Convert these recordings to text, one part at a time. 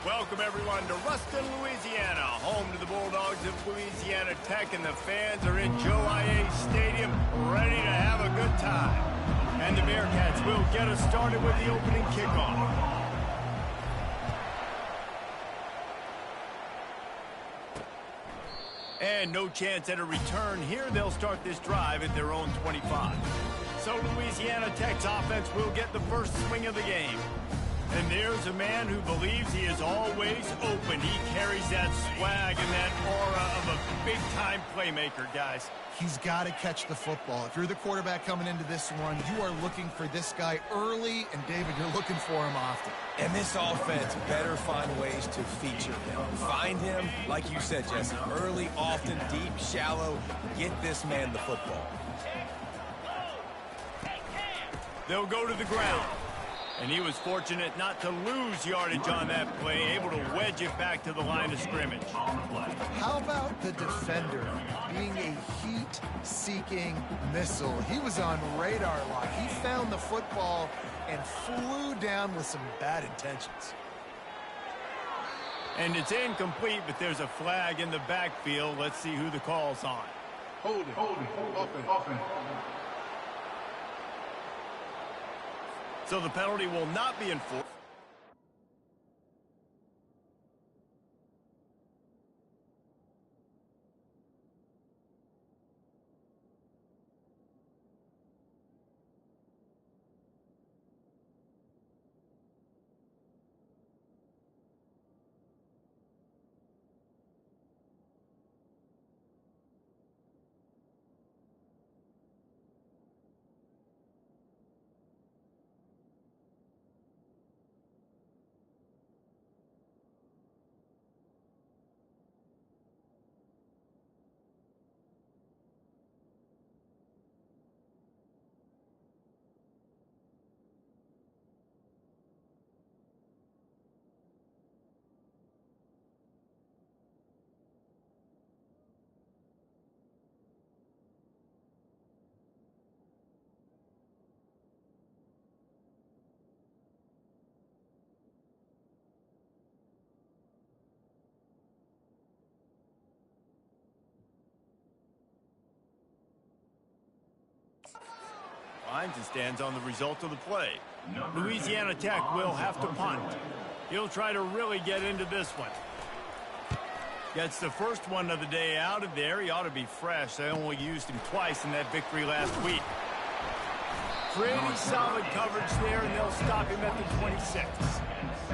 Welcome, everyone, to Ruston, Louisiana, home to the Bulldogs of Louisiana Tech, and the fans are in Joe IA Stadium ready to have a good time. And the Bearcats will get us started with the opening kickoff. And no chance at a return here. They'll start this drive at their own 25. So Louisiana Tech's offense will get the first swing of the game. And there's a man who believes he is always open. He carries that swag and that aura of a big-time playmaker, guys. He's got to catch the football. If you're the quarterback coming into this one, you are looking for this guy early, and David, you're looking for him often. And this offense better find ways to feature him. Find him, like you said, Jesse, early, often, deep, shallow. Get this man the football. They'll go to the ground. And he was fortunate not to lose yardage on that play, able to wedge it back to the line of scrimmage. How about the defender being a heat-seeking missile? He was on radar lock. He found the football and flew down with some bad intentions. And it's incomplete, but there's a flag in the backfield. Let's see who the call's on. Hold it, offense. So the penalty will not be enforced. Finds and stands on the result of the play. Louisiana Tech will have to punt. He'll try to really get into this one. Gets the first one of the day out of there. He ought to be fresh. They only used him twice in that victory last week. Pretty solid coverage there, and they'll stop him at the 26.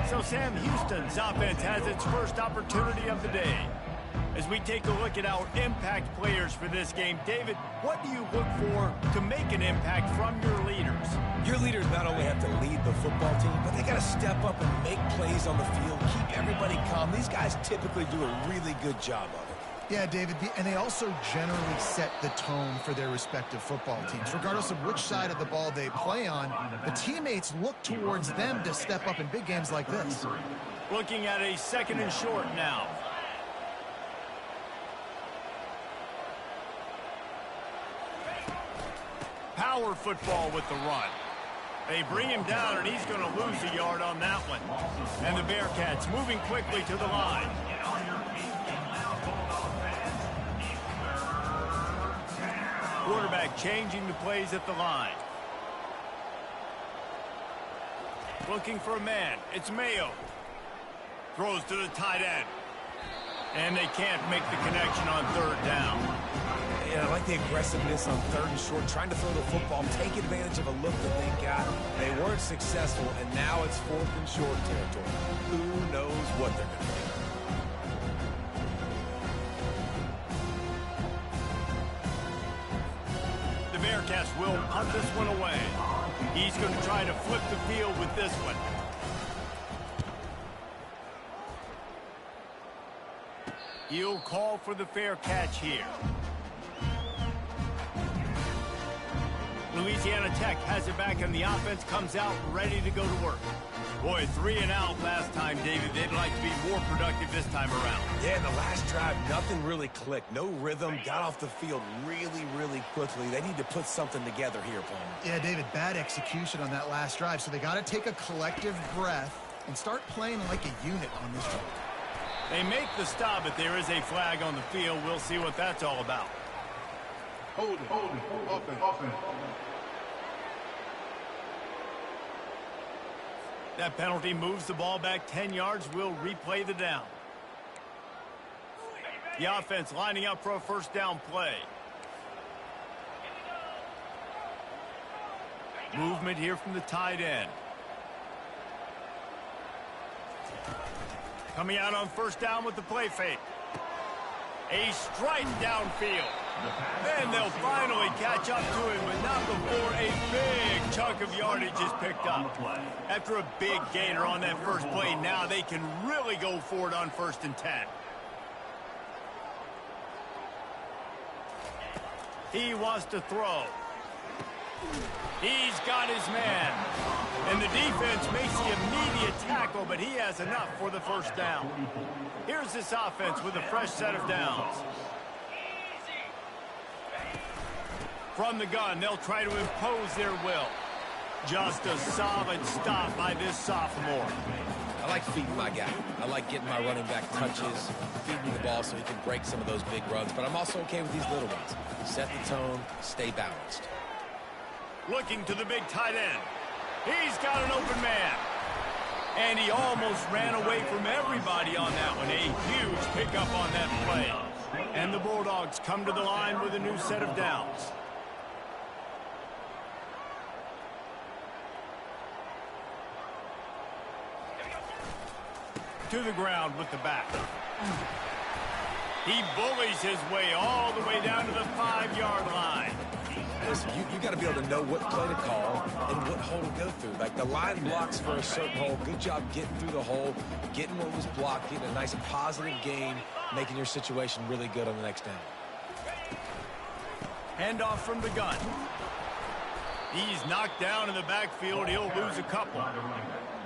So Sam Houston's offense has its first opportunity of the day. As we take a look at our impact players for this game, David, what do you look for to make an impact from your leaders? Your leaders not only have to lead the football team, but they got to step up and make plays on the field, keep everybody calm. These guys typically do a really good job of it. Yeah, David, and they also generally set the tone for their respective football teams. Regardless of which side of the ball they play on, the teammates look towards them to step up in big games like this. Looking at a second and short now. Power football with the run. They bring him down, and he's going to lose a yard on that one. And the Bearcats moving quickly to the line. Quarterback changing the plays at the line. Looking for a man. It's Mayo. Throws to the tight end. And they can't make the connection on third down. Yeah, I like the aggressiveness on third and short, trying to throw the football, take advantage of a look that they got. They weren't successful, and now it's fourth and short territory. Who knows what they're going to do? The Bearcats will punt this one away. He's going to try to flip the field with this one. He'll call for the fair catch here. Louisiana Tech has it back, and the offense comes out ready to go to work. Boy, 3 and out last time, David. They'd like to be more productive this time around. Yeah, in the last drive, nothing really clicked. No rhythm, got off the field really quickly. They need to put something together here, Palmer. Yeah, David, bad execution on that last drive, so they got to take a collective breath and start playing like a unit on this one. They make the stop, but there is a flag on the field. We'll see what that's all about. Hold it. Offense. That penalty moves the ball back 10 yards. We'll replay the down. The offense lining up for a first down play. Movement here from the tight end. Coming out on first down with the play fake. A strike downfield. Then they'll finally catch up to him, but not before a big chunk of yardage is picked up. After a big gainer on that first play, now they can really go for it on 1st and 10. He wants to throw. He's got his man. And the defense makes the immediate tackle, but he has enough for the first down. Here's this offense with a fresh set of downs. From the gun, they'll try to impose their will. Just a solid stop by this sophomore. I like feeding my guy. I like getting my running back touches, feeding the ball so he can break some of those big runs. But I'm also okay with these little ones. Set the tone, stay balanced. Looking to the big tight end. He's got an open man. And he almost ran away from everybody on that one. A huge pickup on that play. And the Bulldogs come to the line with a new set of downs. To the ground with the back. He bullies his way all the way down to the 5-yard line. Listen, you got to be able to know what play to call and what hole to go through. Like the line blocks for a certain hole. Good job getting through the hole, getting what was blocked, getting a nice positive gain, making your situation really good on the next down. Handoff from the gun. He's knocked down in the backfield. He'll lose a couple.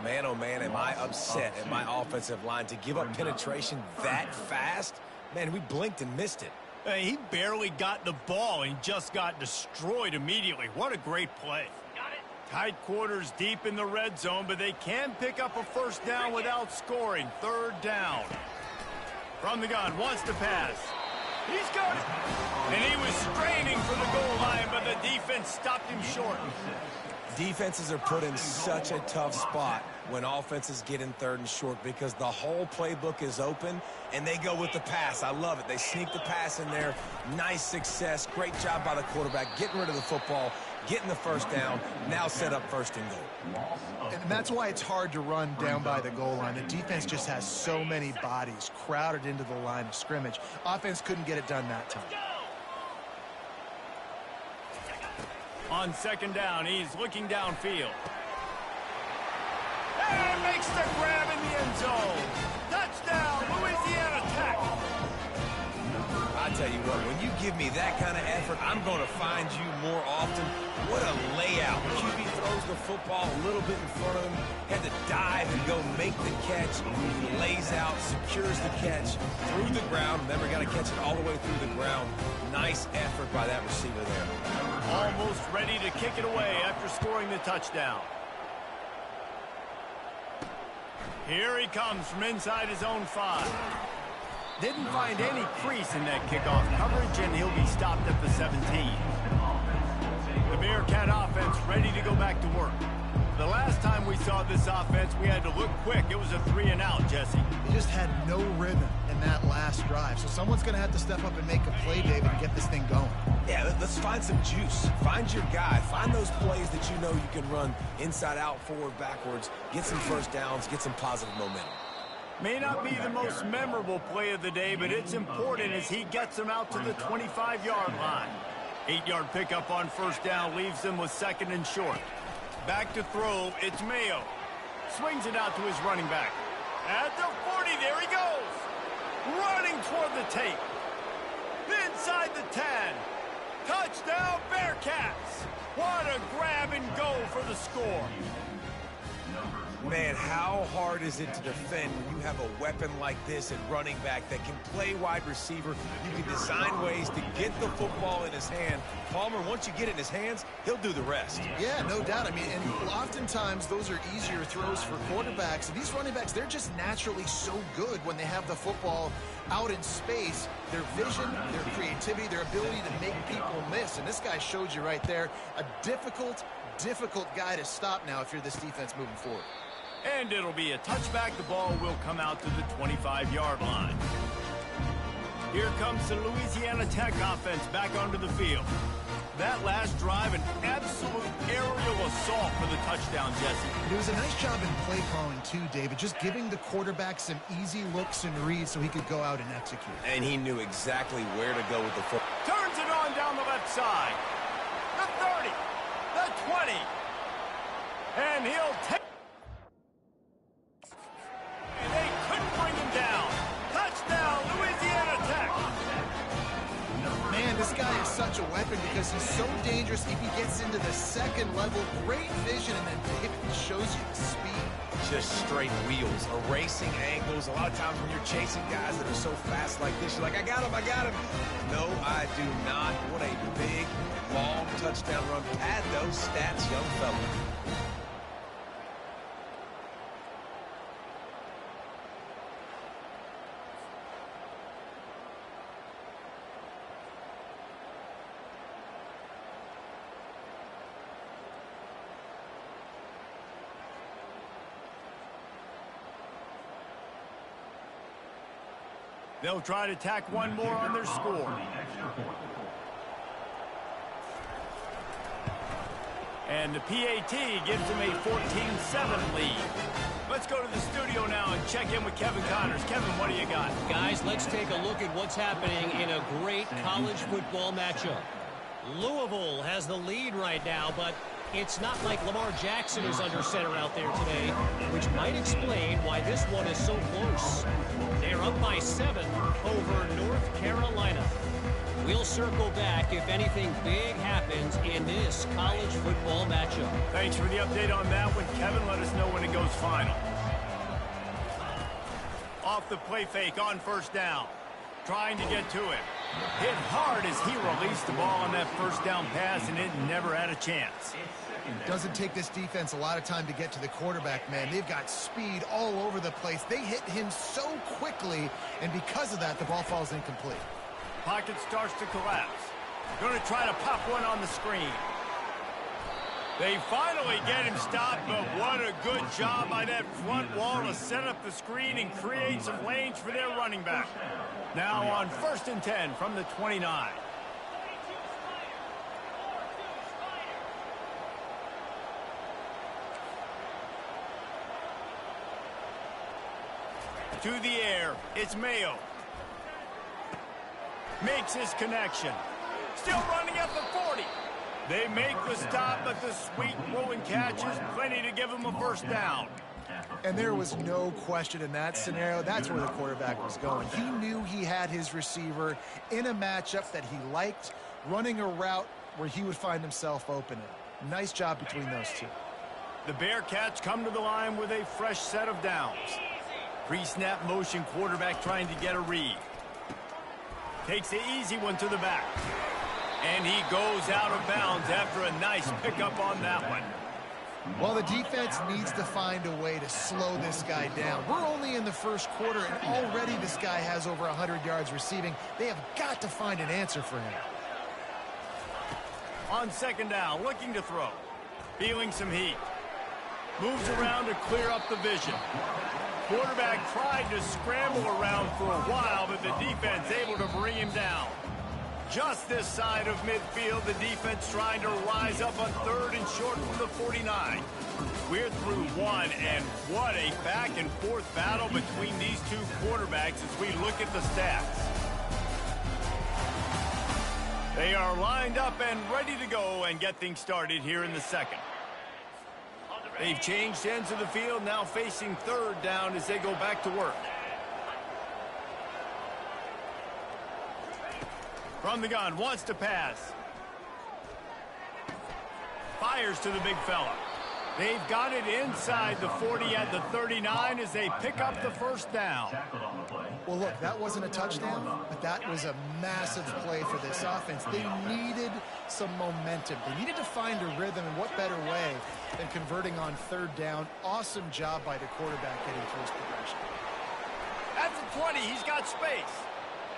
Man, oh man, am I upset at my offensive line to give up penetration that fast? Man, we blinked and missed it. He barely got the ball and just got destroyed immediately. What a great play. Tight quarters deep in the red zone, but they can pick up a first down without scoring. 3rd down. From the gun, wants to pass. He's got it. And he was straining for the goal line, but the defense stopped him short. Defenses are put in such a tough spot when offenses get in 3rd and short because the whole playbook is open and they go with the pass. I love it. They sneak the pass in there. Nice success. Great job by the quarterback getting rid of the football, getting the first down, now set up 1st and goal. And that's why it's hard to run down by the goal line. The defense just has so many bodies crowded into the line of scrimmage. Offense couldn't get it done that time. On 2nd down, he's looking downfield. And makes the grab in the end zone. Touchdown, Louisiana Tech. I tell you what, when you give me that kind of effort, I'm going to find you more often. What a layout. QB throws the football a little bit in front of him, had to dive and go make the catch. He lays out, secures the catch through the ground. Never got to catch it all the way through the ground. Nice effort by that receiver there. Almost ready to kick it away after scoring the touchdown. Here he comes from inside his own 5. Didn't find any crease in that kickoff coverage, and he'll be stopped at the 17. The Bearcat offense ready to go back to work. The last time we saw this offense, we had to look quick. It was a 3-and-out, Jesse. They just had no rhythm in that last drive. So someone's going to have to step up and make a play, David, and get this thing going. Yeah, let's find some juice. Find your guy. Find those plays that you know you can run inside out, forward, backwards. Get some first downs. Get some positive momentum. May not be the most memorable play of the day, but it's important as he gets them out to the 25-yard line. 8-yard pickup on first down leaves them with 2nd and short. Back to throw, it's Mayo. Swings it out to his running back. At the 40, there he goes. Running toward the tape. Inside the 10. Touchdown, Bearcats. What a grab and go for the score. Man, how hard is it to defend when you have a weapon like this at running back that can play wide receiver? You can design ways to get the football in his hand. Palmer, once you get it in his hands, he'll do the rest. Yeah, no doubt. I mean, and oftentimes those are easier throws for quarterbacks. And these running backs, they're just naturally so good when they have the football out in space. Their vision, their creativity, their ability to make people miss. And this guy showed you right there, a difficult guy to stop now if you're this defense moving forward. And it'll be a touchback. The ball will come out to the 25-yard line. Here comes the Louisiana Tech offense back onto the field. That last drive, an absolute aerial assault for the touchdown, Jesse. It was a nice job in play calling too, David, just giving the quarterback some easy looks and reads so he could go out and execute. And he knew exactly where to go with the football. Turns it on down the left side. The 30, the 20, and he'll take. And they couldn't bring him down. Touchdown, Louisiana Tech. Man, this guy is such a weapon because he's so dangerous if he gets into the second level. Great vision, and then David shows you the speed. Just straight wheels, erasing angles. A lot of times when you're chasing guys that are so fast like this, you're like, I got him. No, I do not. What a big, long touchdown run. Pad those stats, young fella. They'll try to tack one more on their score. And the PAT gives them a 14-7 lead. Let's go to the studio now and check in with Kevin Connors. Kevin, what do you got? Guys, let's take a look at what's happening in a great college football matchup. Louisville has the lead right now, but it's not like Lamar Jackson is under center out there today, which might explain why this one is so close. They're up by 7 over North Carolina. We'll circle back if anything big happens in this college football matchup. Thanks for the update on that one, Kevin. Let us know when it goes final. Off the play fake on first down. Trying to get to him. Hit hard as he released the ball on that first down pass, and it never had a chance. It doesn't take this defense a lot of time to get to the quarterback, man. They've got speed all over the place. They hit him so quickly, and because of that, the ball falls incomplete. Pocket starts to collapse. Going to try to pop one on the screen. They finally get him stopped, but what a good job by that front wall to set up the screen and create some lanes for their running back. Now on 1st and 10 from the 29. To the air, it's Mayo. Makes his connection. Still running at the 40. They make the stop, but the sweet throwing catch is plenty to give him a first down. And there was no question in that scenario. That's where the quarterback was going. He knew he had his receiver in a matchup that he liked, running a route where he would find himself open. Nice job between those two. The Bearcats come to the line with a fresh set of downs. Pre-snap motion quarterback trying to get a read. Takes the easy one to the back. And he goes out of bounds after a nice pickup on that one. Well, the defense needs to find a way to slow this guy down. We're only in the first quarter, and already this guy has over 100 yards receiving. They have got to find an answer for him. On 2nd down, looking to throw. Feeling some heat. Moves around to clear up the vision. Quarterback tried to scramble around for a while, but the defense able to bring him down. Just this side of midfield, the defense trying to rise up on 3rd and short from the 49. We're through one, and what a back-and-forth battle between these two quarterbacks as we look at the stats. They are lined up and ready to go and get things started here in the second. They've changed ends of the field, now facing 3rd down as they go back to work. From the gun, wants to pass. Fires to the big fella. They've got it inside the 40 at the 39 as they pick up the first down. Well, look, that wasn't a touchdown, but that was a massive play for this offense. They needed some momentum. They needed to find a rhythm, and what better way than converting on third down. Awesome job by the quarterback getting through his progression. At the 20, he's got space.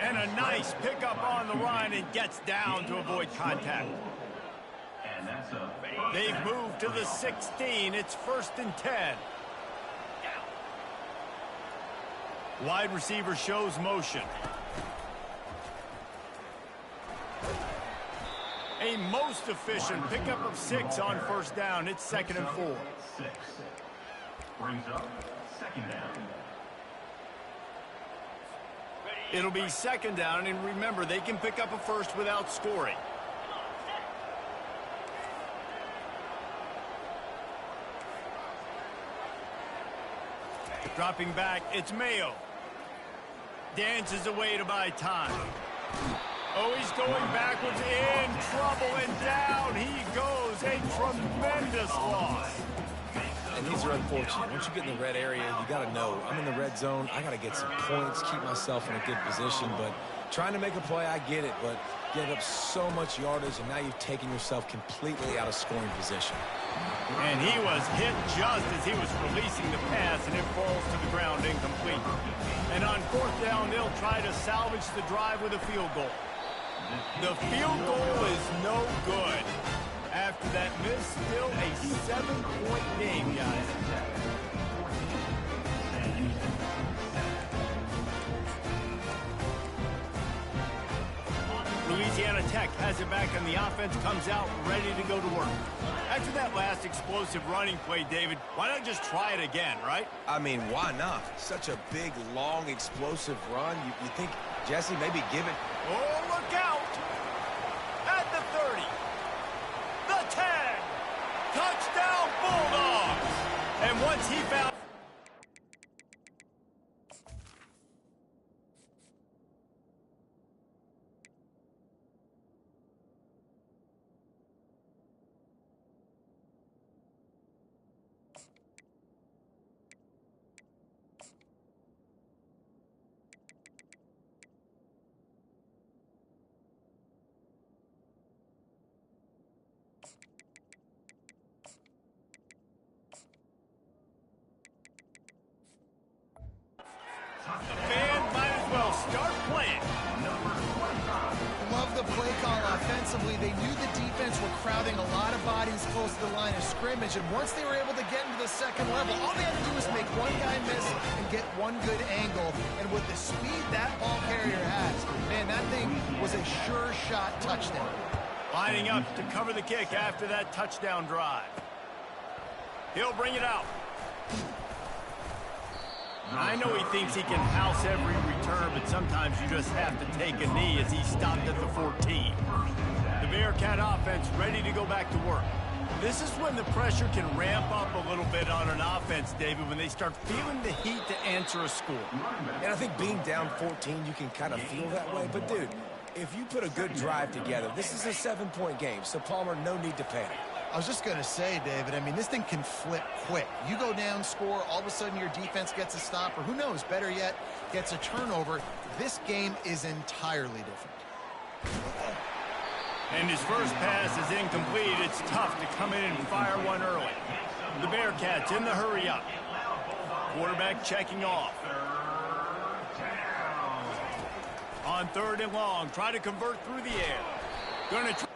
And a nice pickup on the run and gets down to avoid contact. They've moved to the 16. It's 1st and 10. Wide receiver shows motion. A most efficient pickup of 6 on 1st down. It's 2nd and 4. Brings up 2nd down. It'll be 2nd down, and remember, they can pick up a first without scoring. Dropping back, it's Mayo. Dances away to buy time. Oh, he's going backwards, in trouble, and down he goes. A tremendous loss. And these are unfortunate. Once you get in the red area, you got to know, I'm in the red zone. I got to get some points, keep myself in a good position. But trying to make a play, I get it. But give up so much yardage, and now you've taken yourself completely out of scoring position. And he was hit just as he was releasing the pass, and it falls to the ground incomplete. And on 4th down, they'll try to salvage the drive with a field goal. The field goal is no good. After that miss, still a 7-point game, guys. Louisiana Tech has it back, and the offense comes out ready to go to work. After that last explosive running play, David, why not just try it again, right? I mean, why not? Such a big, long, explosive run. You think, Jesse, maybe give it. Oh, look out! At the 30. The 10. Touchdown Bulldogs! And once he found... The fan might as well start playing. Love the play call offensively. They knew the defense were crowding a lot of bodies close to the line of scrimmage, and once they were able to get into the second level, all they had to do was make one guy miss and get one good angle. And with the speed that ball carrier has, man, that thing was a sure shot touchdown. Lining up to cover the kick after that touchdown drive. He'll bring it out. I know he thinks he can house every return, but sometimes you just have to take a knee as he stopped at the 14. The Bearcat offense ready to go back to work. This is when the pressure can ramp up a little bit on an offense, David, when they start feeling the heat to answer a score. And I think being down 14, you can kind of feel that way. But, dude, if you put a good drive together, this is a 7-point game, so Palmer, no need to panic. I was just going to say, David, I mean, this thing can flip quick. You go down, score, all of a sudden your defense gets a stop, or who knows, better yet, gets a turnover. This game is entirely different. And his first pass is incomplete. It's tough to come in and fire one early. The Bearcats in the hurry up. Quarterback checking off. On 3rd and long, try to convert through the air. Gonna try.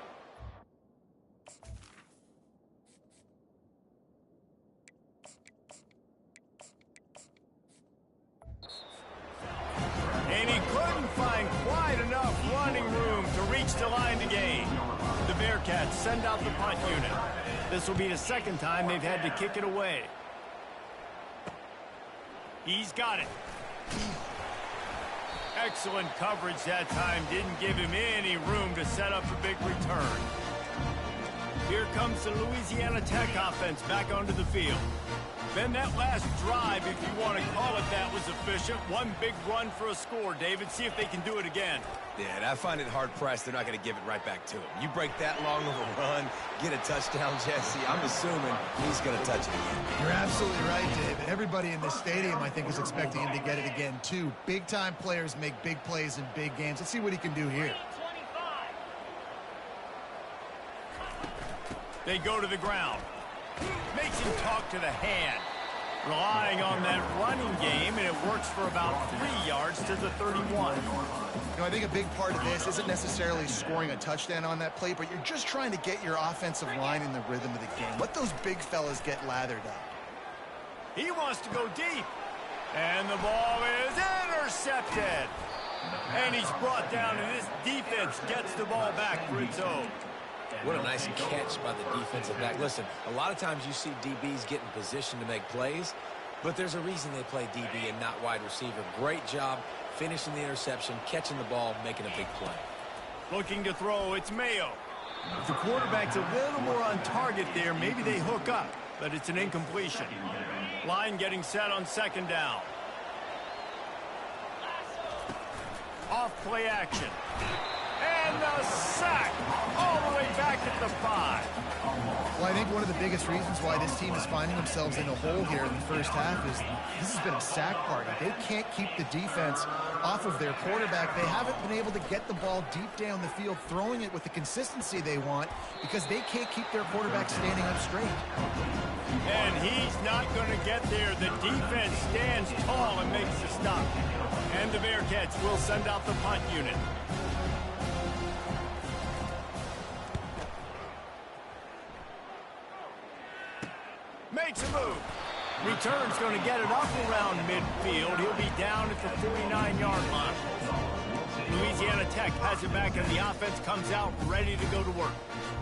And he couldn't find quite enough running room to reach the line to gain. The Bearcats send out the punt unit. This will be the 2nd time they've had to kick it away. He's got it. Excellent coverage that time. Didn't give him any room to set up a big return. Here comes the Louisiana Tech offense back onto the field. Then that last drive, if you want to call it that, was efficient. One big run for a score, David. See if they can do it again. Yeah, and I find it hard-pressed they're not going to give it right back to him. You break that long of a run, get a touchdown, Jesse, I'm assuming he's going to touch it again. You're absolutely right, David. Everybody in this stadium, I think, is expecting him to get it again, too. Big-time players make big plays in big games. Let's see what he can do here. They go to the ground. Makes him talk to the hand. Relying on that running game, and it works for about 3 yards to the 31. You know, I think a big part of this isn't necessarily scoring a touchdown on that play, but you're just trying to get your offensive line in the rhythm of the game. Let those big fellas get lathered up. He wants to go deep. And the ball is intercepted. And he's brought down, and this defense gets the ball back for its own. What a nice catch by the defensive back. Listen, a lot of times you see DBs get in position to make plays, but there's a reason they play DB and not wide receiver. Great job finishing the interception, catching the ball, making a big play. Looking to throw, it's Mayo. If the quarterback's a little more on target there, maybe they hook up, but it's an incompletion. Line getting set on second down. Off play action. And the sack all the way back at the 5. Well, I think one of the biggest reasons why this team is finding themselves in a hole here in the first half is this has been a sack party. They can't keep the defense off of their quarterback. They haven't been able to get the ball deep down the field, throwing it with the consistency they want because they can't keep their quarterback standing up straight. And he's not going to get there. The defense stands tall and makes the stop. And the Bearcats will send out the punt unit. Makes a move. Return's going to get it up around midfield. He'll be down at the 49-yard line. Louisiana Tech has it back, and the offense comes out ready to go to work.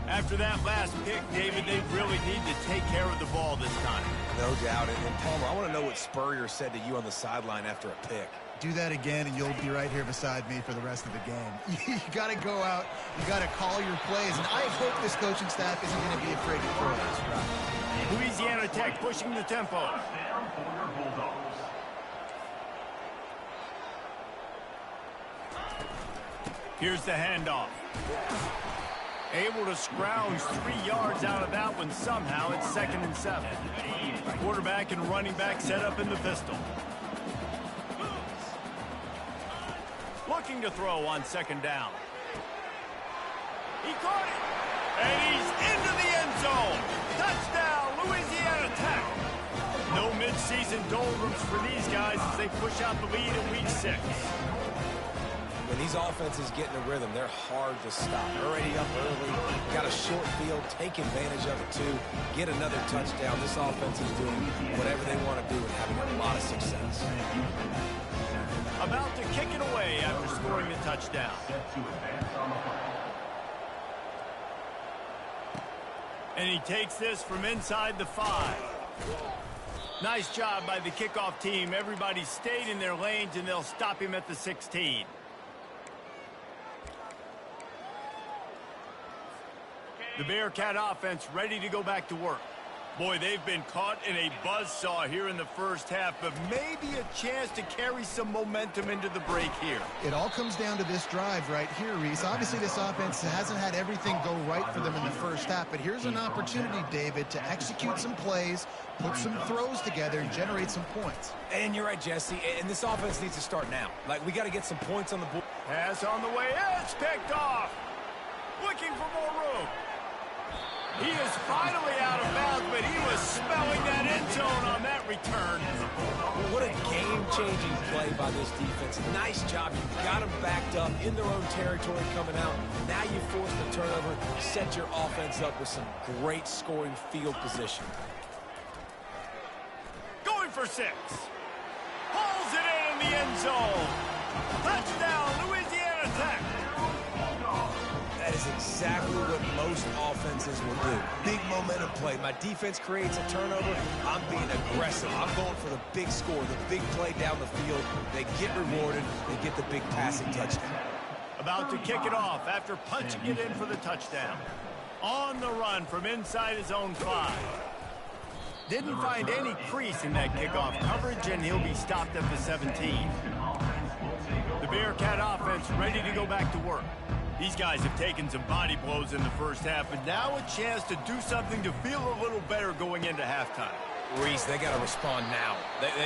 After that last pick, David, they really need to take care of the ball this time. No doubt. And Palmer, I want to know what Spurrier said to you on the sideline after a pick. Do that again, and you'll be right here beside me for the rest of the game. You got to go out. You got to call your plays. And I hope this coaching staff isn't going to be afraid to throw this route. Louisiana Tech pushing the tempo. Here's the handoff. Able to scrounge 3 yards out of that one somehow. It's 2nd and 7. Quarterback and running back set up in the pistol. Looking to throw on 2nd down. He caught it. And he's into the end zone. Touchdown, Louisiana Tech. No midseason doldrums for these guys as they push out the lead in week 6. When these offenses get in a rhythm, they're hard to stop. Already up early, got a short field, take advantage of it too, get another touchdown. This offense is doing whatever they want to do and having a lot of success. About to kick it away after scoring the touchdown. And he takes this from inside the 5. Nice job by the kickoff team. Everybody stayed in their lanes, and they'll stop him at the 16. The Bearcat offense ready to go back to work. Boy, they've been caught in a buzzsaw here in the first half, but maybe a chance to carry some momentum into the break here. It all comes down to this drive right here, Reese. Obviously, this offense hasn't had everything go right for them in the first half, but here's an opportunity, David, to execute some plays, put some throws together, and generate some points. And you're right, Jesse, and this offense needs to start now. Like, we got to get some points on the board. Pass on the way. It's picked off. Looking for more room. He is finally out of bounds, but he was smelling that end zone on that return. What a game-changing play by this defense. Nice job. You got them backed up in their own territory coming out. Now you force the turnover, set your offense up with some great scoring field position. Going for 6. Pulls it in the end zone. Touchdown, Louisiana Tech. That is exactly what most offenses will do. Big momentum play. My defense creates a turnover. I'm being aggressive. I'm going for the big score, the big play down the field. They get rewarded. They get the big passing touchdown. About to kick it off after punching it in for the touchdown. On the run from inside his own 5. Didn't find any crease in that kickoff coverage, and he'll be stopped at the 17. The Bearcat offense ready to go back to work. These guys have taken some body blows in the first half, but now a chance to do something to feel a little better going into halftime. Reese, they got to respond now.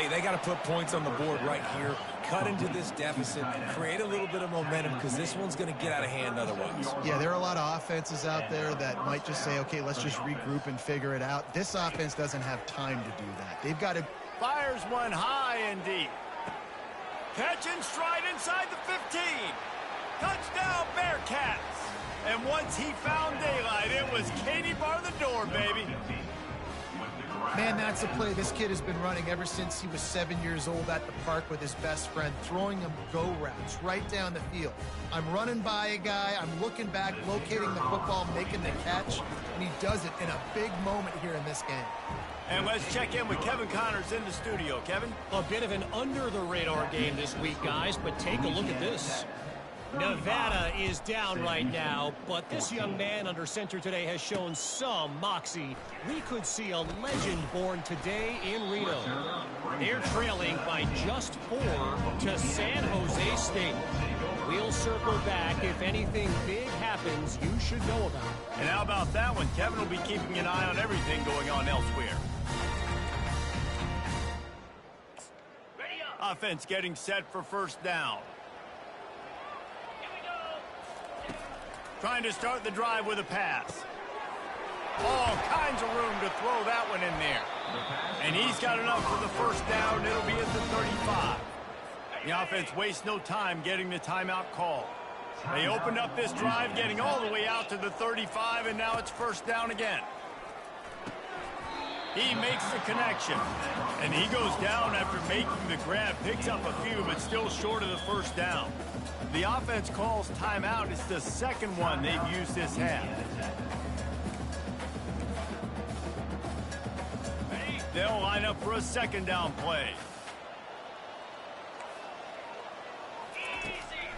They got to put points on the board right here, cut into this deficit, create a little bit of momentum, because this one's going to get out of hand otherwise. Yeah, there are a lot of offenses out there that might just say, okay, let's just regroup and figure it out. This offense doesn't have time to do that. They've got to... Fires one high and deep. Catch and stride inside the 15. Touchdown, Bearcats. And once he found daylight, it was Katie bar the door, baby. Man, that's a play this kid has been running ever since he was 7 years old at the park with his best friend, throwing him go routes right down the field. I'm running by a guy, I'm looking back, locating the football, making the catch, and he does it in a big moment here in this game. And let's check in with Kevin Connors in the studio. Kevin? A bit of an under-the-radar game this week, guys, but take a look at this. Nevada is down right now, but this young man under center today has shown some moxie. We could see a legend born today in Reno. They're trailing by just 4 to San Jose State. We'll circle back if anything big happens you should know about. And how about that one? Kevin will be keeping an eye on everything going on elsewhere. Offense getting set for first down. Trying to start the drive with a pass. All kinds of room to throw that one in there. And he's got enough for the first down. It'll be at the 35. The offense wastes no time getting the timeout call. They opened up this drive, getting all the way out to the 35, and now it's first down again. He makes the connection, and he goes down after making the grab. Picks up a few, but still short of the first down. The offense calls timeout. It's the second one they've used this half. They'll line up for a second down play.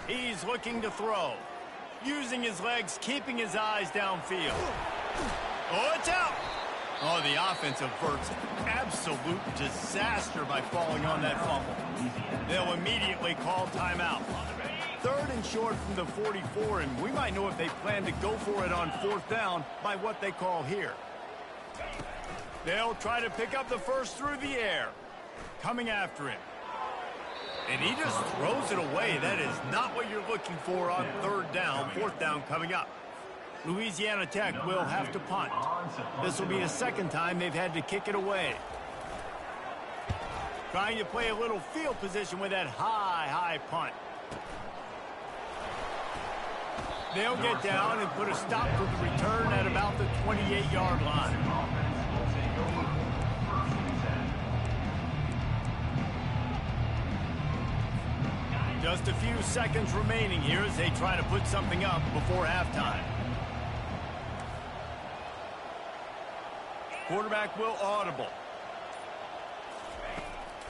He's looking to throw. Using his legs, keeping his eyes downfield. Oh, it's out! Oh, the offense averts absolute disaster by falling on that fumble. They'll immediately call timeout. Third and short from the 44, and we might know if they plan to go for it on fourth down by what they call here. They'll try to pick up the first through the air. Coming after him. And he just throws it away. That is not what you're looking for on third down. Fourth down coming up. Louisiana Tech will have to punt. This will be the second time they've had to kick it away. Trying to play a little field position with that high punt. They'll get down and put a stop to the return at about the 28-yard line. Just a few seconds remaining here as they try to put something up before halftime. Quarterback will audible.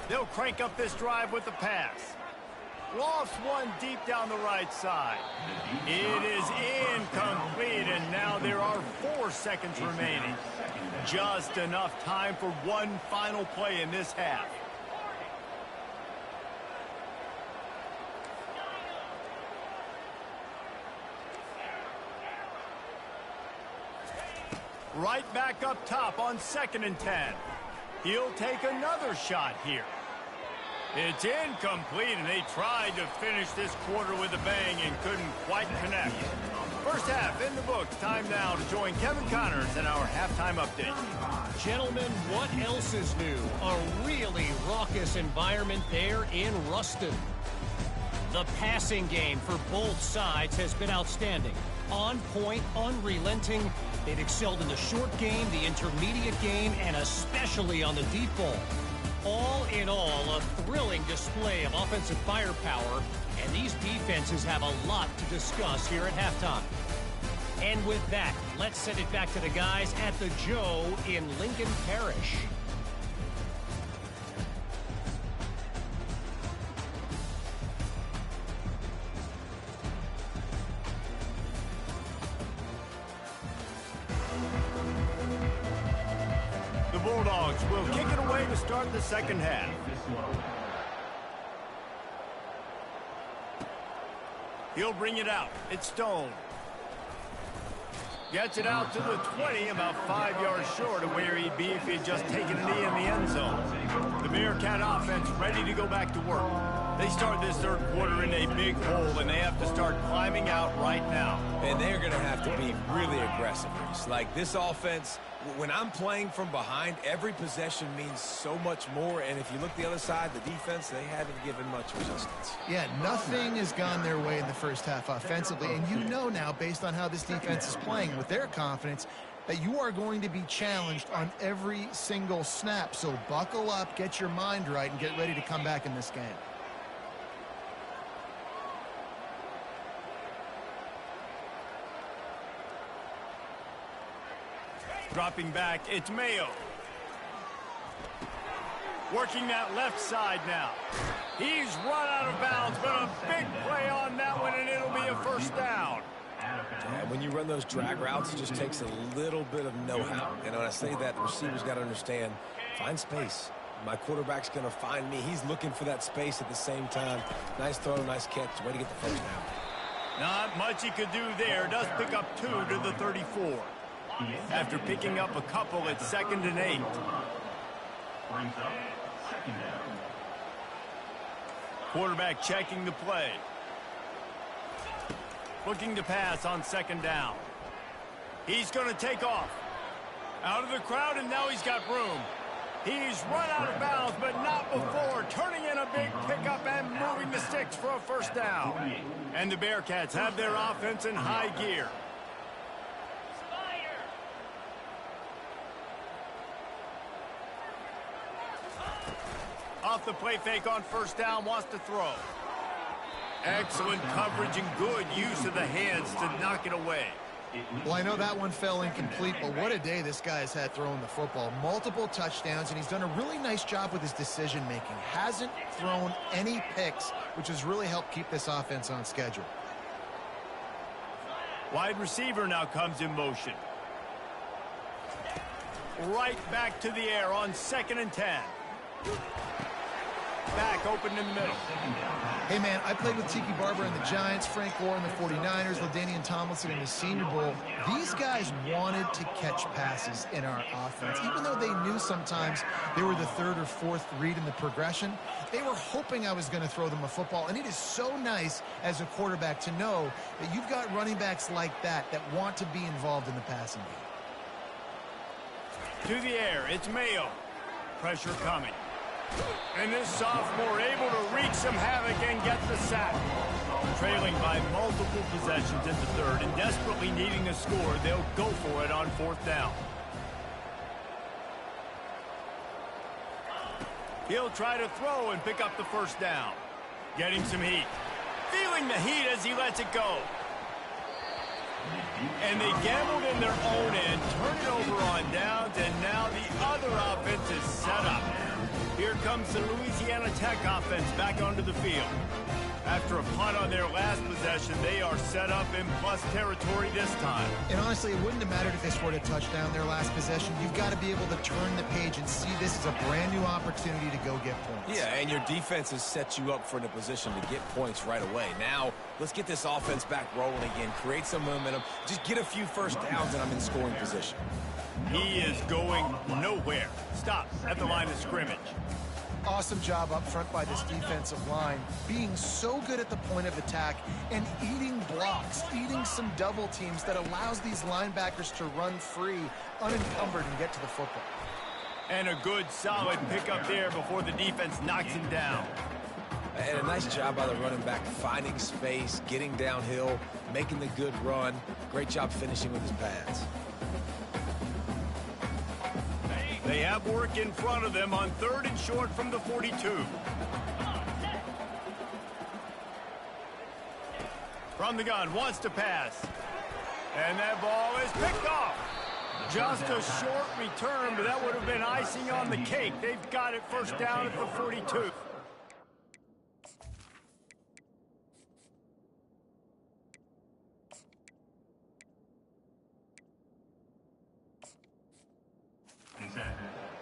They'll crank up this drive with the pass. Lofts one deep down the right side. It is incomplete, and now there are 4 seconds remaining. Just enough time for one final play in this half. Right back up top on 2nd and 10. He'll take another shot here. It's incomplete, and they tried to finish this quarter with a bang and couldn't quite connect. First half in the books. Time now to join Kevin Connors in our halftime update. Gentlemen, what else is new? A really raucous environment there in Ruston. The passing game for both sides has been outstanding. On point, unrelenting. They've excelled in the short game, the intermediate game, and especially on the deep ball. All in all, a thrilling display of offensive firepower, and these defenses have a lot to discuss here at halftime. And with that, let's send it back to the guys at the Joe in Lincoln Parish. Bulldogs will kick it away to start the second half. He'll bring it out. It's Stone. Gets it out to the 20, about 5 yards short of where he'd be if he'd just taken a knee in the end zone. The Bearcat offense ready to go back to work. They start this third quarter in a big hole, and they have to start climbing out right now. And they're going to have to be really aggressive. It's like this offense, when I'm playing from behind, every possession means so much more. And if you look the other side, the defense, they haven't given much resistance. Yeah, nothing has gone their way in the first half offensively. And you know now, based on how this defense is playing with their confidence, that you are going to be challenged on every single snap. So buckle up, get your mind right, and get ready to come back in this game. Dropping back, it's Mayo. Working that left side now. He's run out of bounds, but a big play on that one, and it'll be a first down. Yeah, when you run those drag routes, it just takes a little bit of know-how. And when I say that, the receiver's got to understand, find space. My quarterback's going to find me. He's looking for that space at the same time. Nice throw, nice catch. Way to get the first down. Not much he could do there. Does pick up 2 to the 34. After picking up a couple, it's 2nd and 8. Brings up second down. Quarterback checking the play. Looking to pass on 2nd down. He's going to take off. Out of the crowd, and now he's got room. He's run out of bounds, but not before. Turning in a big pickup and moving the sticks for a first down. And the Bearcats have their offense in high gear. Off the play fake on first down, wants to throw. Excellent coverage and good use of the hands to knock it away. Well, I know that one fell incomplete, but what a day this guy has had throwing the football. Multiple touchdowns, and he's done a really nice job with his decision-making. Hasn't thrown any picks, which has really helped keep this offense on schedule. Wide receiver now comes in motion. Right back to the air on 2nd and 10. Back open in the middle. Hey, man, I played with Tiki Barber and the Giants, Frank Gore and the 49ers, LaDainian Tomlinson in the Senior Bowl. These guys wanted to catch passes in our offense. Even though they knew sometimes they were the third or fourth read in the progression, they were hoping I was going to throw them a football. And it is so nice as a quarterback to know that you've got running backs like that that want to be involved in the passing game. To the air, it's Mayo. Pressure coming. And this sophomore able to wreak some havoc and get the sack. Trailing by multiple possessions in the third and desperately needing a score, they'll go for it on 4th down. He'll try to throw and pick up the first down. Getting some heat. Feeling the heat as he lets it go. And they gambled in their own end, turn it over on downs, and now the other offense is set up. Here comes the Louisiana Tech offense back onto the field. After a punt on their last possession, they are set up in plus territory this time. And honestly, it wouldn't have mattered if they scored a touchdown their last possession. You've got to be able to turn the page and see this as a brand new opportunity to go get points. Yeah, and your defense has set you up for the position to get points right away. Now, let's get this offense back rolling again, create some momentum, just get a few first downs, and I'm in scoring position. He is going nowhere. Stop at the line of scrimmage. Awesome job up front by this defensive line, being so good at the point of attack and eating blocks, eating some double teams that allows these linebackers to run free, unencumbered, and get to the football. And a good, solid pickup there before the defense knocks him down. And a nice job by the running back, finding space, getting downhill, making the good run. Great job finishing with his pads. They have work in front of them on 3rd and short from the 42. From the gun, wants to pass. And that ball is picked off. Just a short return, but that would have been icing on the cake. They've got it first down at the 42.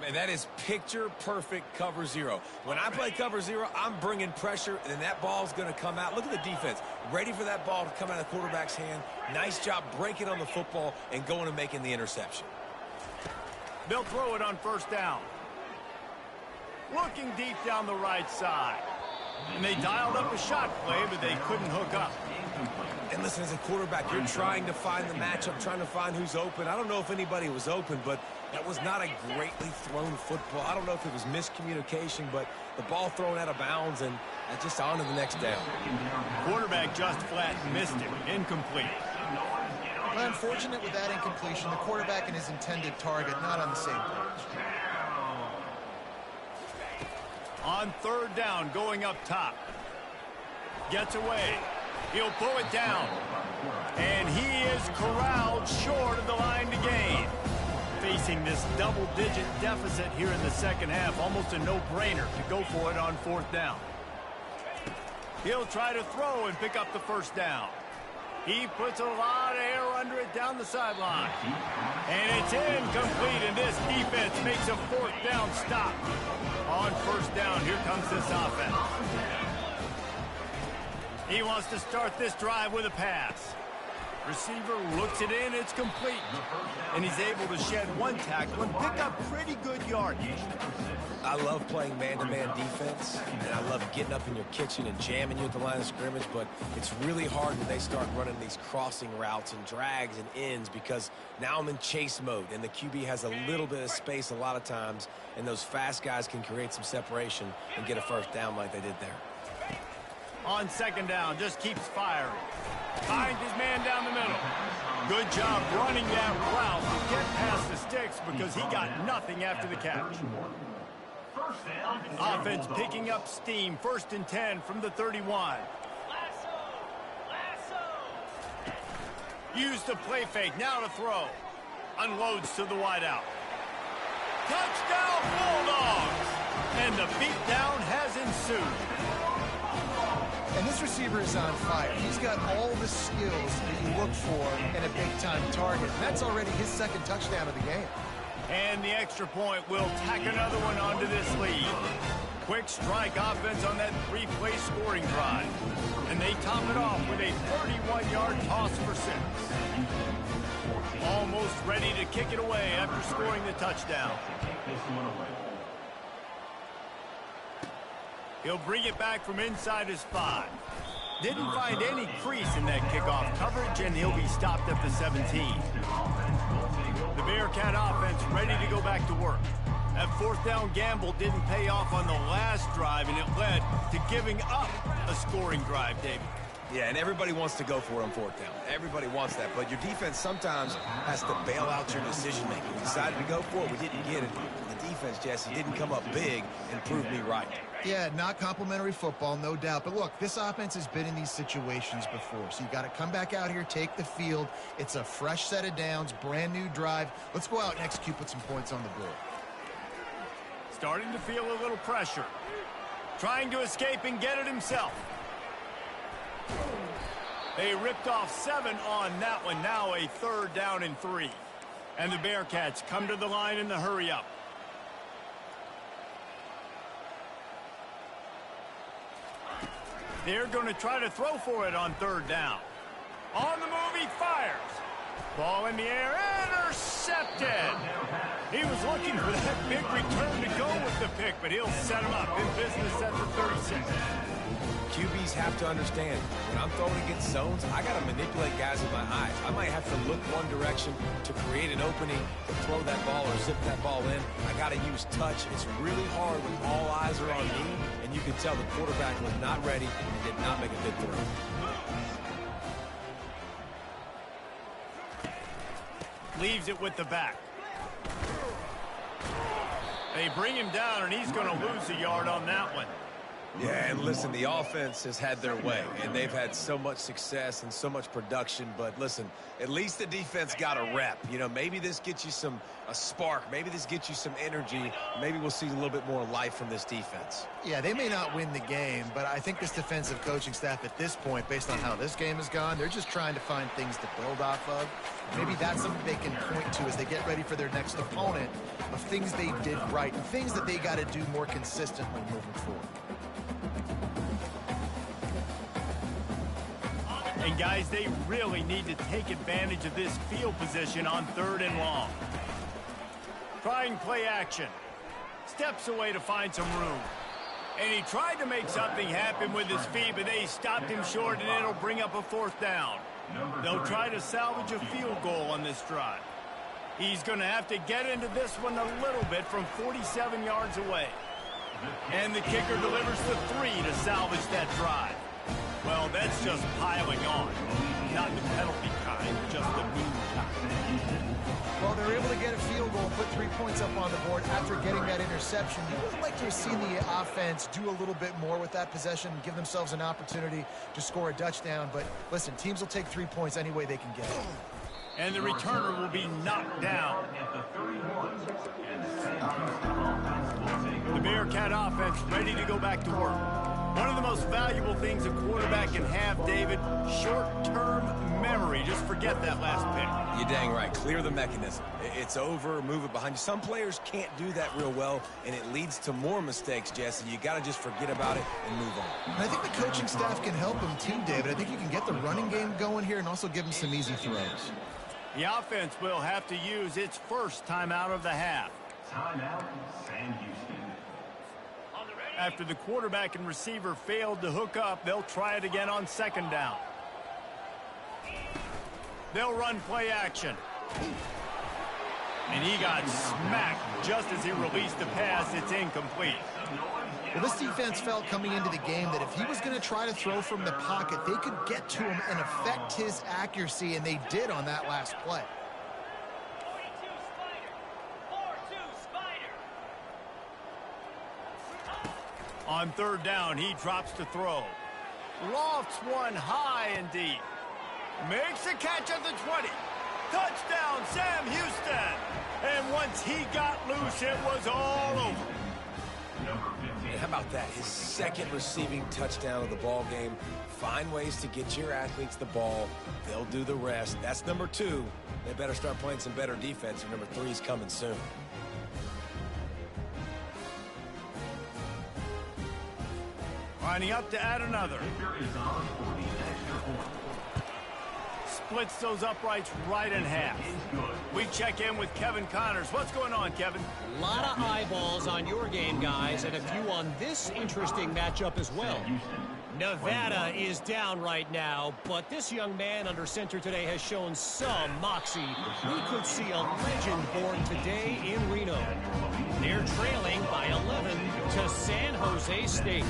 Man, that is picture-perfect cover zero. When I play cover zero, I'm bringing pressure, and then that ball's going to come out. Look at the defense. Ready for that ball to come out of the quarterback's hand. Nice job breaking on the football and going and making the interception. They'll throw it on first down. Looking deep down the right side. And they dialed up a shot play, but they couldn't hook up. And listen, as a quarterback, you're trying to find the matchup, trying to find who's open. I don't know if anybody was open, but that was not a greatly thrown football. I don't know if it was miscommunication, but the ball thrown out of bounds and just on to the next down. Quarterback just flat missed it. Incomplete. Well, unfortunate with that incompletion, the quarterback and his intended target not on the same page. On third down, going up top. Gets away. He'll pull it down. And he is corralled short of the line to gain. Facing this double-digit deficit here in the second half, almost a no-brainer to go for it on fourth down. He'll try to throw and pick up the first down. He puts a lot of air under it down the sideline. And it's incomplete, and this defense makes a fourth down stop. On first down, here comes this offense. He wants to start this drive with a pass. Receiver looks it in, it's complete. And he's able to shed one tackle and pick up pretty good yardage. I love playing man-to-man defense, and I love getting up in your kitchen and jamming you at the line of scrimmage, but it's really hard when they start running these crossing routes and drags and ends because now I'm in chase mode, and the QB has a little bit of space a lot of times, and those fast guys can create some separation and get a first down like they did there. On second down, just keeps firing. Finds his man down the middle. Good job running that route to get past the sticks because he got nothing after the catch. Offense picking up steam. 1st and 10 from the 31. Used the play fake. Now to throw. Unloads to the wideout. Touchdown Bulldogs! And the beatdown has ensued. And this receiver is on fire. He's got all the skills that you look for in a big-time target. And that's already his second touchdown of the game. And the extra point will tack another one onto this lead. Quick strike offense on that 3-play scoring drive. And they top it off with a 31-yard toss for 6. Almost ready to kick it away after scoring the touchdown. He'll bring it back from inside his 5. Didn't find any crease in that kickoff coverage, and he'll be stopped at the 17. The Bearcat offense ready to go back to work. That fourth down gamble didn't pay off on the last drive, and it led to giving up a scoring drive, David. Yeah, and everybody wants to go for it on fourth down. Everybody wants that, but your defense sometimes has to bail out your decision-making. We decided to go for it. We didn't get it. The defense, Jesse, didn't come up big and prove me right. Yeah, not complimentary football, no doubt. But look, this offense has been in these situations before. So you got to come back out here, take the field. It's a fresh set of downs, brand new drive. Let's go out and execute, put some points on the board. Starting to feel a little pressure. Trying to escape and get it himself. They ripped off 7 on that one. Now a 3rd down and 3. And the Bearcats come to the line in the hurry-up. They're going to try to throw for it on 3rd down. On the move, he fires. Ball in the air, intercepted. He was looking for that big return to go with the pick, but he'll set him up in business at the 36. QBs have to understand, when I'm throwing against zones, I got to manipulate guys with my eyes. I might have to look one direction to create an opening to throw that ball or zip that ball in. I got to use touch. It's really hard when all eyes are on me, and you can tell the quarterback was not ready and did not make a good throw. Leaves it with the back. They bring him down, and he's going to lose a yard on that one. Yeah, and listen, the offense has had their way, and they've had so much success and so much production. But listen, at least the defense got a rep. You know, maybe this gets you a spark. Maybe this gets you some energy. Maybe we'll see a little bit more life from this defense. Yeah, they may not win the game, but I think this defensive coaching staff at this point, based on how this game has gone, they're just trying to find things to build off of. Maybe that's something they can point to as they get ready for their next opponent, of things they did right and things that they got to do more consistently moving forward. And guys, they really need to take advantage of this field position on 3rd and long. Trying play action. Steps away to find some room. And he tried to make something happen with his feet, but they stopped him short, and it'll bring up a 4th down. They'll try to salvage a field goal on this drive. He's going to have to get into this one a little bit from 47 yards away. And the kicker delivers the 3 to salvage that drive. Well, that's just piling on. Not the penalty kind, just the mean kind. Well, they're able to get a field goal and put 3 points up on the board after getting that interception. You would like to have seen the offense do a little bit more with that possession, give themselves an opportunity to score a touchdown. But listen, teams will take 3 points any way they can get it. And the returner will be knocked down. The Bearcat offense ready to go back to work. One of the most valuable things a quarterback can have, David, short-term memory. Just forget that last pick. You're dang right. Clear the mechanism. It's over, move it behind you. Some players can't do that real well, and it leads to more mistakes, Jesse. You got to just forget about it and move on. And I think the coaching staff can help him too, David. I think you can get the running game going here and also give him some easy throws. The offense will have to use its first timeout of the half. Timeout, Sam Houston. After the quarterback and receiver failed to hook up, they'll try it again on 2nd down. They'll run play action. And he got smacked just as he released the pass. It's incomplete. Well, this defense felt coming into the game that if he was going to try to throw from the pocket, they could get to him and affect his accuracy, and they did on that last play. On 3rd down, he drops to throw. Lofts one high and deep. Makes a catch at the 20. Touchdown, Sam Houston. And once he got loose, it was all over. And how about that? His 2nd receiving touchdown of the ball game. Find ways to get your athletes the ball. They'll do the rest. That's number 2. They better start playing some better defense, and number 3 is coming soon. Lining up to add another. Splits those uprights right in half. We check in with Kevin Connors. What's going on, Kevin? A lot of eyeballs on your game, guys, and a few on this interesting matchup as well. Nevada is down right now, but this young man under center today has shown some moxie. We could see a legend born today in Reno. They're trailing by 11 to San Jose State.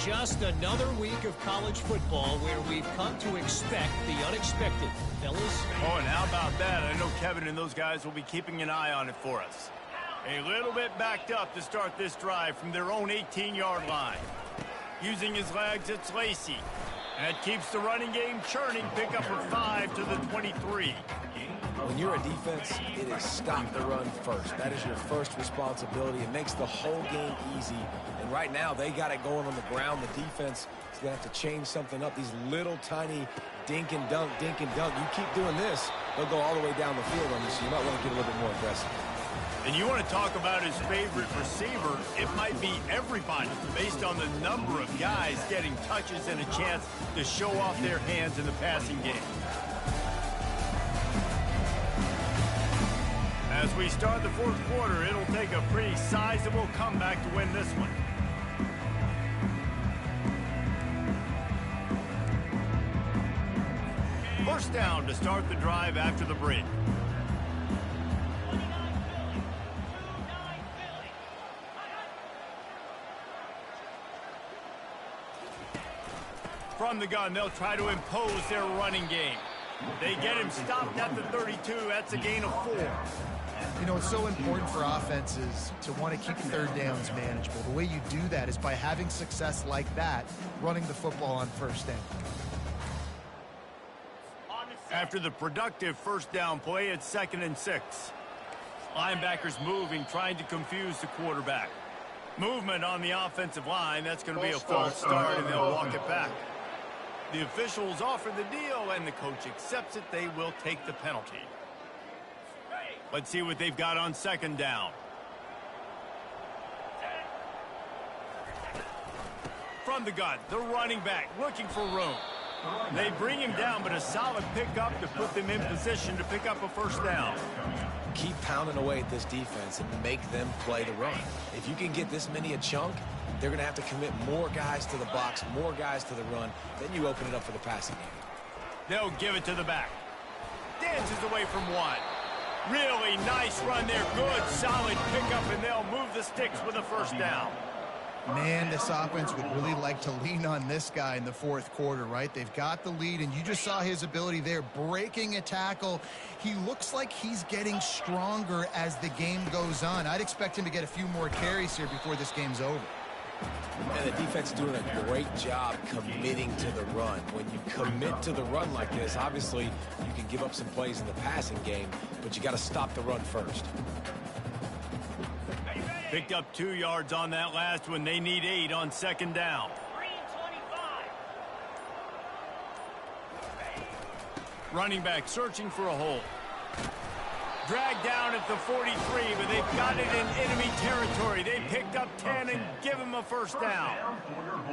Just another week of college football where we've come to expect the unexpected, fellas. Oh, and how about that? I know Kevin and those guys will be keeping an eye on it for us. A little bit backed up to start this drive from their own 18-yard line. Using his legs, it's Lacey. That keeps the running game churning. Pick up a 5 to the 23. When you're a defense, it is stop the run first. That is your first responsibility. It makes the whole game easy. And right now, they got it going on the ground. The defense is going to have to change something up. These little tiny dink and dunk, dink and dunk. You keep doing this, they'll go all the way down the field on you, so you might want to get a little bit more aggressive. And you want to talk about his favorite receiver, it might be everybody, based on the number of guys getting touches and a chance to show off their hands in the passing game. As we start the 4th quarter, it'll take a pretty sizable comeback to win this one. First down to start the drive after the break. From the gun, they'll try to impose their running game. They get him stopped at the 32. That's a gain of 4. You know, it's so important for offenses to want to keep third downs manageable. The way you do that is by having success like that, running the football on first down. After the productive first down play, it's 2nd and 6. Linebackers moving, trying to confuse the quarterback. Movement on the offensive line, that's going to be a false start, and they'll walk it back. The officials offer the deal, and the coach accepts it. They will take the penalty. Let's see what they've got on 2nd down. From the gun, the running back looking for room. They bring him down, but a solid pickup to put them in position to pick up a first down. Keep pounding away at this defense and make them play the run. If you can get this many a chunk, they're going to have to commit more guys to the box, more guys to the run. Then you open it up for the passing game. They'll give it to the back. Dances away from one. Really nice run there. Good, solid pickup, and they'll move the sticks with a first down. Man, this offense would really like to lean on this guy in the fourth quarter, right? They've got the lead, and you just saw his ability there, breaking a tackle. He looks like he's getting stronger as the game goes on. I'd expect him to get a few more carries here before this game's over. And the defense is doing a great job committing to the run. When you commit to the run like this, obviously you can give up some plays in the passing game, but you got to stop the run first. Picked up 2 yards on that last one. They need 8 on 2nd down. Running back searching for a hole. Dragged down at the 43, but they've got it in enemy territory. They picked up 10 and give him a first down.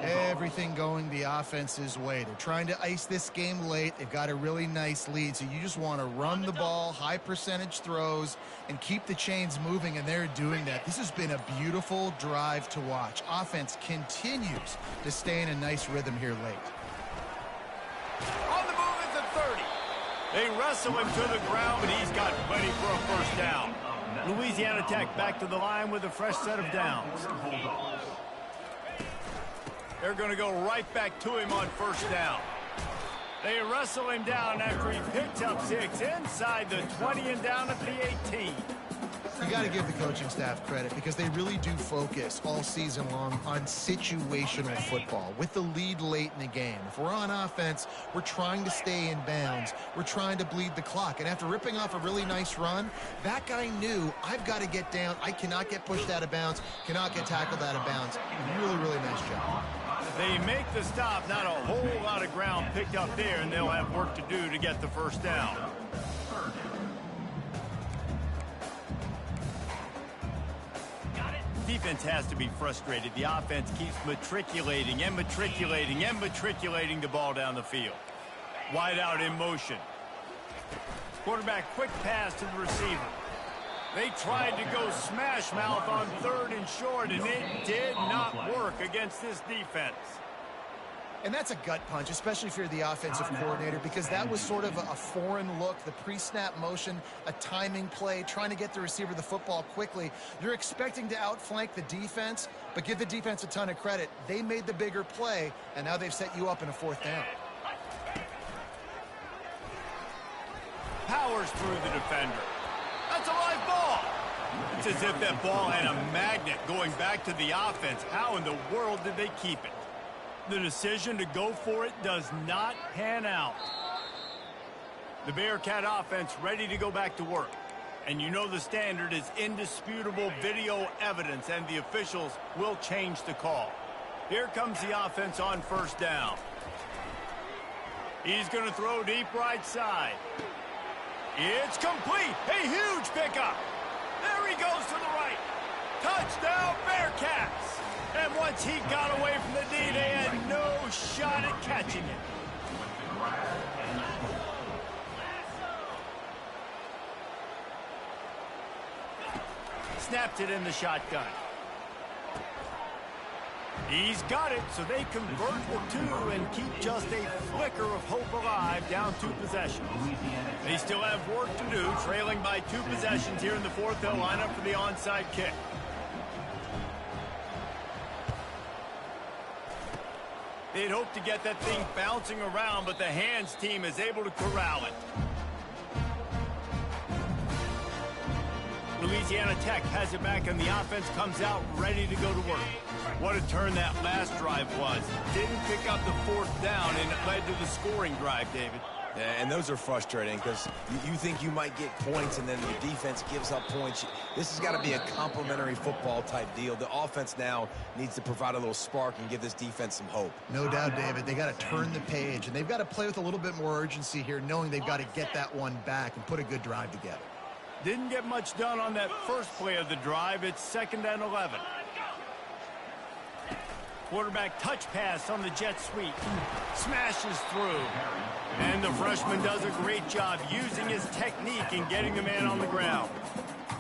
Everything going the offense's way. They're trying to ice this game late. They've got a really nice lead, so you just want to run the ball, high percentage throws, and keep the chains moving, and they're doing that. This has been a beautiful drive to watch. Offense continues to stay in a nice rhythm here late. On the move at the 30. They wrestle him to the ground, but he's got plenty for a first down. Louisiana Tech back to the line with a fresh set of downs. They're going to go right back to him on first down. They wrestle him down after he picks up 6 inside the 20 and down at the 18. You got to give the coaching staff credit because they really do focus all season long on situational football with the lead late in the game. If we're on offense, we're trying to stay in bounds. We're trying to bleed the clock. And after ripping off a really nice run, that guy knew, I've got to get down. I cannot get pushed out of bounds, cannot get tackled out of bounds. Really, really nice job. They make the stop. Not a whole lot of ground picked up there, and they'll have work to do to get the first down. Defense has to be frustrated. The offense keeps matriculating and matriculating and matriculating the ball down the field. Wide out in motion. Quarterback quick pass to the receiver. They tried to go smash mouth on 3rd and short, and it did not work against this defense. And that's a gut punch, especially if you're the offensive coordinator, because that was sort of a foreign look, the pre-snap motion, a timing play, trying to get the receiver the football quickly. You're expecting to outflank the defense, but give the defense a ton of credit. They made the bigger play, and now they've set you up in a 4th down. Powers through the defender. That's a live ball. It's as if that ball had a magnet going back to the offense. How in the world did they keep it? The decision to go for it does not pan out. The Bearcat offense ready to go back to work. And you know the standard is indisputable video evidence, and the officials will change the call. Here comes the offense on first down. He's going to throw deep right side. It's complete. A huge pickup. There he goes to the right. Touchdown, Bearcats. And once he got away from the D, they had no shot at catching it. Snapped it in the shotgun. He's got it, so they convert the 2 and keep just a flicker of hope alive, down 2 possessions. They still have work to do, trailing by 2 possessions here in the 4th. They'll line up for the onside kick. They'd hoped to get that thing bouncing around, but the hands team is able to corral it. Louisiana Tech has it back, and the offense comes out ready to go to work. What a turn that last drive was. Didn't pick up the fourth down, and it led to the scoring drive, David. Yeah, and those are frustrating because you think you might get points and then the defense gives up points. This has got to be a complementary football type deal. The offense now needs to provide a little spark and give this defense some hope. No doubt, David. They got to turn the page, and they've got to play with a little bit more urgency here, knowing they've got to get that one back and put a good drive together. Didn't get much done on that first play of the drive. It's 2nd and 11. Quarterback touch pass on the jet sweep. Smashes through. And the freshman does a great job using his technique and getting the man on the ground.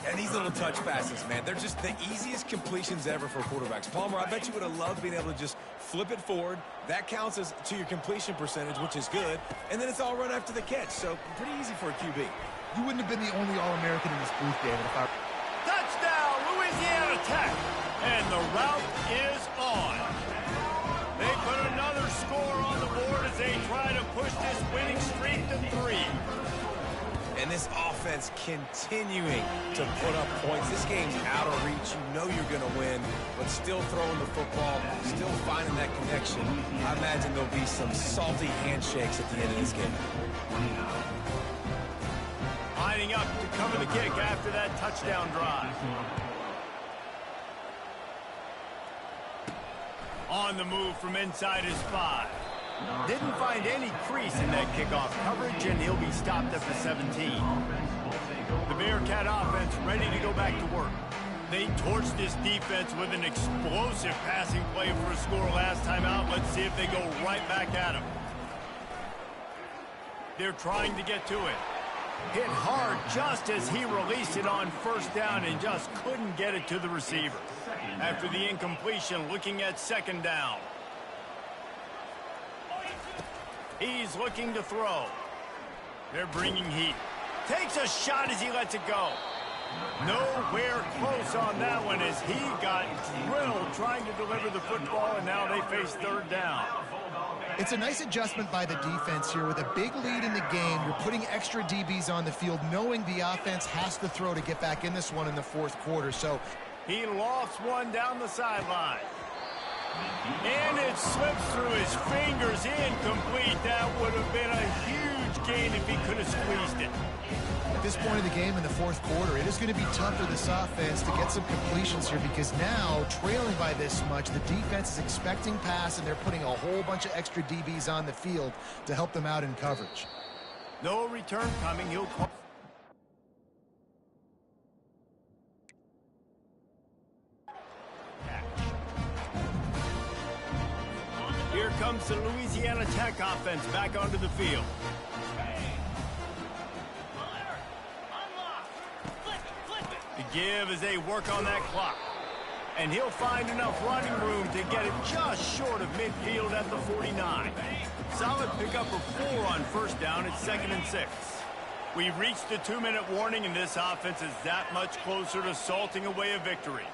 And these little touch passes, man, they're just the easiest completions ever for quarterbacks. Palmer, I bet you would have loved being able to just flip it forward. That counts as to your completion percentage, which is good. And then it's all run after the catch, so pretty easy for a QB. You wouldn't have been the only All-American in this booth, David, if I... Touchdown, Louisiana Tech! And the route is on. They put another score on the board as they try to push this winning streak to 3. And this offense continuing to put up points. This game's out of reach. You know you're going to win, but still throwing the football, still finding that connection. I imagine there'll be some salty handshakes at the end of this game. Lining up to cover the kick after that touchdown drive. On the move from inside his 5. Didn't find any crease in that kickoff coverage, and he'll be stopped at the 17. The Bearcat offense ready to go back to work. They torched this defense with an explosive passing play for a score last time out. Let's see if they go right back at him. They're trying to get to it. Hit hard just as he released it on first down and just couldn't get it to the receiver. After the incompletion, looking at 2nd down. He's looking to throw. They're bringing heat. Takes a shot as he lets it go. Nowhere close on that one as he got drilled trying to deliver the football, and now they face 3rd down. It's a nice adjustment by the defense here. With a big lead in the game, you're putting extra DBs on the field, knowing the offense has to throw to get back in this one in the 4th quarter. So he lofts one down the sideline. And it slips through his fingers, incomplete. That would have been a huge gain if he could have squeezed it. At this point of the game in the 4th quarter, it is going to be tough for this offense to get some completions here, because now, trailing by this much, the defense is expecting pass, and they're putting a whole bunch of extra DBs on the field to help them out in coverage. No return coming. He'll call. Here comes the Louisiana Tech offense back onto the field. The give as they work on that clock. And he'll find enough running room to get it just short of midfield at the 49. Solid pickup of 4 on first down at 2nd and 6. We've reached the 2-minute warning, and this offense is that much closer to salting away a victory.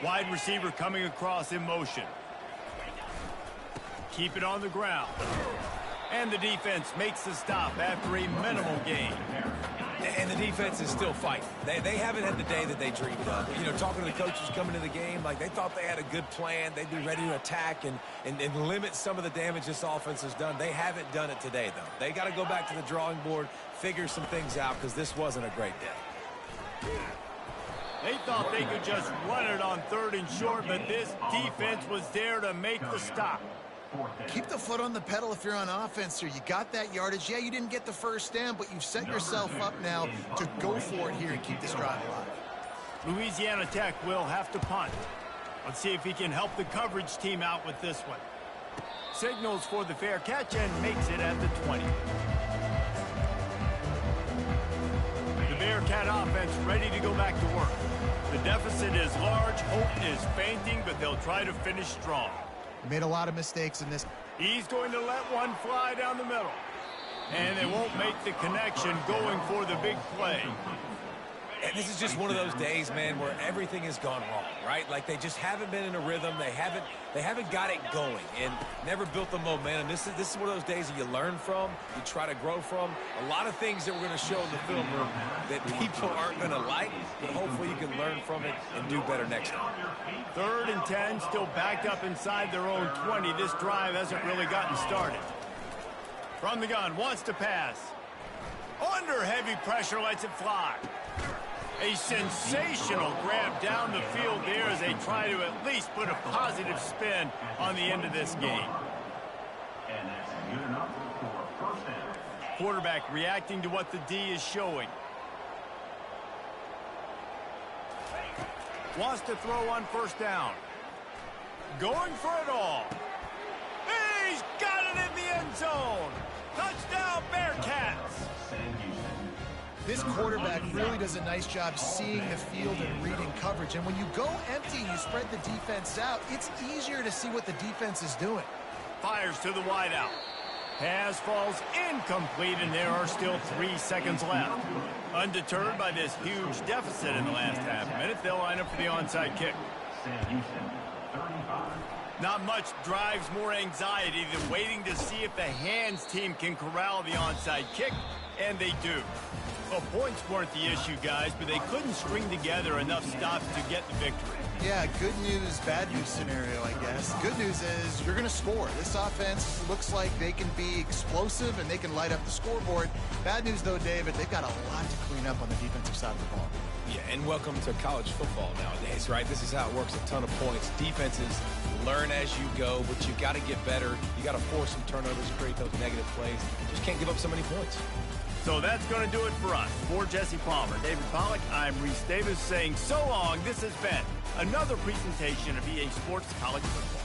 Wide receiver coming across in motion. Keep it on the ground. And the defense makes the stop after a minimal gain. And the defense is still fighting. They haven't had the day that they dreamed of. You know, talking to the coaches coming to the game, like they thought they had a good plan. They'd be ready to attack and limit some of the damage this offense has done. They haven't done it today, though. They got to go back to the drawing board, figure some things out, because this wasn't a great day. They thought they could just run it on 3rd and short, but this defense was there to make the stop. Keep the foot on the pedal if you're on offense here. You got that yardage. Yeah, you didn't get the first down, but you've set yourself up now to go for it here and keep this drive alive. Louisiana Tech will have to punt. Let's see if he can help the coverage team out with this one. Signals for the fair catch and makes it at the 20. The Bearcat offense ready to go back to work. The deficit is large, hope is fainting, but they'll try to finish strong. Made a lot of mistakes in this. He's going to let one fly down the middle. And they won't make the connection going for the big play. And this is just one of those days, man, where everything has gone wrong, right? Like they just haven't been in a rhythm. They haven't got it going and never built the momentum. This is one of those days that you learn from, you try to grow from. A lot of things that we're going to show in the film room that people aren't going to like, but hopefully you can learn from it and do better next time. 3rd and 10, still backed up inside their own 20. This drive hasn't really gotten started. From the gun, wants to pass. Under heavy pressure, lets it fly. A sensational grab down the field there as they try to at least put a positive spin on the end of this game. And that's good enough for a first down. Quarterback reacting to what the D is showing. Wants to throw on 1st down. Going for it all. He's got it in the end zone. Touchdown, Bearcats. This quarterback really does a nice job seeing the field and reading coverage. And when you go empty and you spread the defense out, it's easier to see what the defense is doing. Fires to the wideout. Pass falls incomplete, and there are still 3 seconds left. Undeterred by this huge deficit in the last half minute, they'll line up for the onside kick. Sam Houston, 35. Not much drives more anxiety than waiting to see if the hands team can corral the onside kick, and they do. Well, points weren't the issue, guys, but they couldn't string together enough stops to get the victory. Yeah, good news, bad news scenario, I guess. Good news is you're going to score. This offense looks like they can be explosive and they can light up the scoreboard. Bad news, though, David, they've got a lot to clean up on the defensive side of the ball. Yeah, and welcome to college football nowadays, right? This is how it works, a ton of points. Defenses learn as you go, but you got to get better. You got to force some turnovers, create those negative plays. Just can't give up so many points. So that's going to do it for us. For Jesse Palmer, David Pollack, I'm Reese Davis saying so long. This has been another presentation of EA Sports College Football.